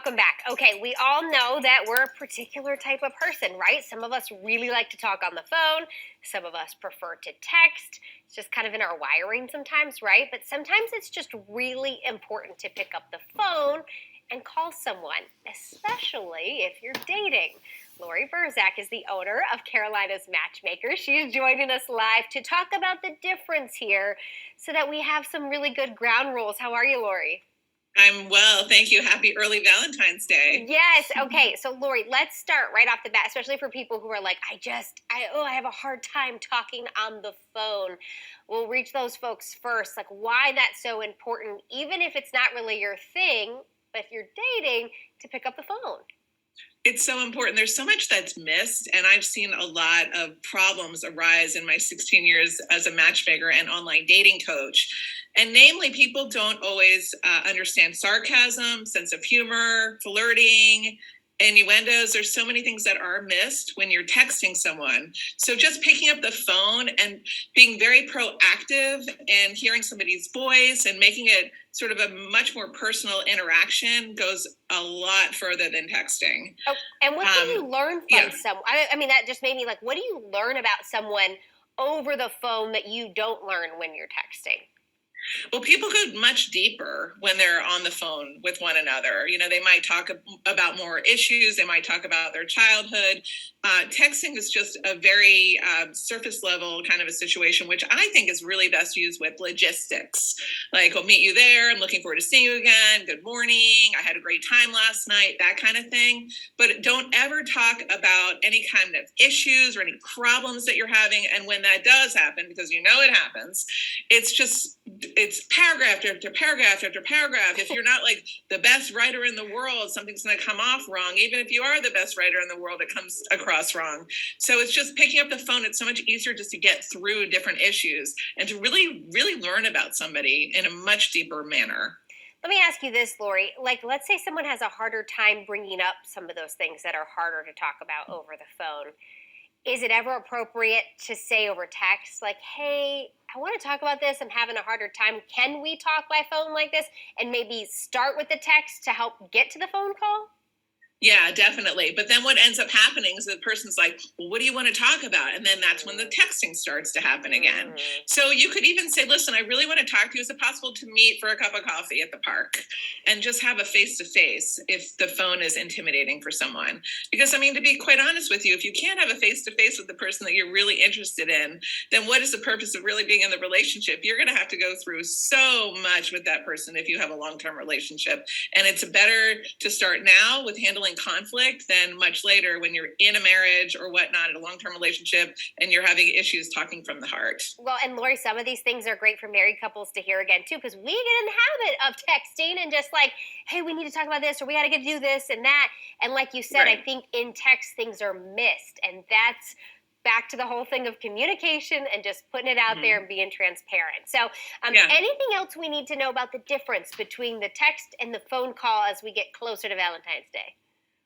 welcome back. Okay, we all know that we're a particular type of person, right? Some of us really like to talk on the phone. Some of us prefer to text. It's just kind of in our wiring sometimes, right? But sometimes it's just really important to pick up the phone and call someone, especially if you're dating. Laurie Berzack is the owner of Carolinas Matchmaker. She is joining us live to talk about the difference here so that we have some really good ground rules. How are you, Laurie? I'm well, thank you. Happy early Valentine's Day. Yes. Okay. So, Laurie, let's start right off the bat, especially for people who are like, I have a hard time talking on the phone. We'll reach those folks first. Like, why that's so important, even if it's not really your thing, but if you're dating, to pick up the phone. It's so important. There's so much that's missed, and I've seen a lot of problems arise in my 16 years as a matchmaker and online dating coach. And namely, people don't always understand sarcasm, sense of humor, flirting, innuendos. There's so many things that are missed when you're texting someone. So just picking up the phone and being very proactive and hearing somebody's voice and making it sort of a much more personal interaction goes a lot further than texting. Oh, and what do you learn from someone? I mean, that just made me like, what do you learn about someone over the phone that you don't learn when you're texting? Well, people go much deeper when they're on the phone with one another. You know, they might talk about more issues. They might talk about their childhood. Texting is just a very surface level kind of a situation, which I think is really best used with logistics. Like, I'll meet you there. I'm looking forward to seeing you again. Good morning. I had a great time last night, that kind of thing. But don't ever talk about any kind of issues or any problems that you're having. And when that does happen, because you know it happens, it's paragraph after paragraph after paragraph. If you're not like the best writer in the world, something's going to come off wrong. Even if you are the best writer in the world, it comes across wrong. So it's just picking up the phone. It's so much easier just to get through different issues and to really, really learn about somebody in a much deeper manner. Let me ask you this, Laurie. Like, let's say someone has a harder time bringing up some of those things that are harder to talk about over the phone. Is it ever appropriate to say over text, like, hey, I want to talk about this. I'm having a harder time. Can we talk by phone like this? And maybe start with the text to help get to the phone call? Yeah, definitely. But then what ends up happening is the person's like, well, what do you want to talk about? And then that's when the texting starts to happen again. So you could even say, listen, I really want to talk to you. Is it possible to meet for a cup of coffee at the park and just have a face-to-face if the phone is intimidating for someone? Because, I mean, to be quite honest with you, if you can't have a face-to-face with the person that you're really interested in, then what is the purpose of really being in the relationship? You're going to have to go through so much with that person if you have a long-term relationship. And it's better to start now with handling conflict than much later when you're in a marriage or whatnot in a long-term relationship and you're having issues talking from the heart. Well, and Laurie, some of these things are great for married couples to hear again too, because we get in the habit of texting and just like, hey, we need to talk about this, or we got to get to do this and that. And like you said, right. I think in text things are missed, and that's back to the whole thing of communication and just putting it out there and being transparent. So anything else we need to know about the difference between the text and the phone call as we get closer to Valentine's Day?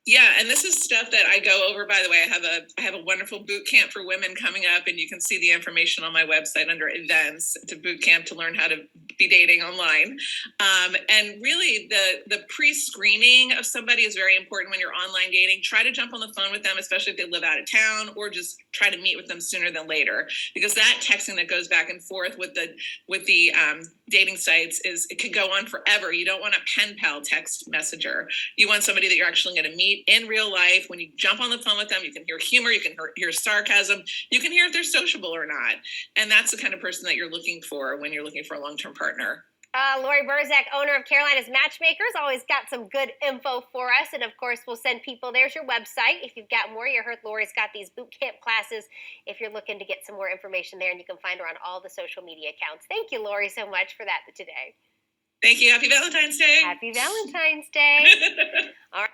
Yeah, and this is stuff that I go over. By the way, I have a wonderful boot camp for women coming up, and you can see the information on my website under events. It's a boot camp to learn how to be dating online. And really, the pre-screening of somebody is very important when you're online dating. Try to jump on the phone with them, especially if they live out of town, or just try to meet with them sooner than later. Because that texting that goes back and forth with the dating sites it could go on forever. You don't want a pen pal text messenger. You want somebody that you're actually going to meet in real life. When you jump on the phone with them, you can hear humor, you can hear sarcasm, you can hear if they're sociable or not. And that's the kind of person that you're looking for when you're looking for a long-term partner. Laurie Berzack, owner of Carolinas Matchmakers, always got some good info for us. And of course, we'll send people. There's your website. If you've got more, you heard Laurie's got these boot camp classes. If you're looking to get some more information there, and you can find her on all the social media accounts. Thank you, Laurie, so much for that today. Thank you. Happy Valentine's Day. Happy Valentine's Day. All right.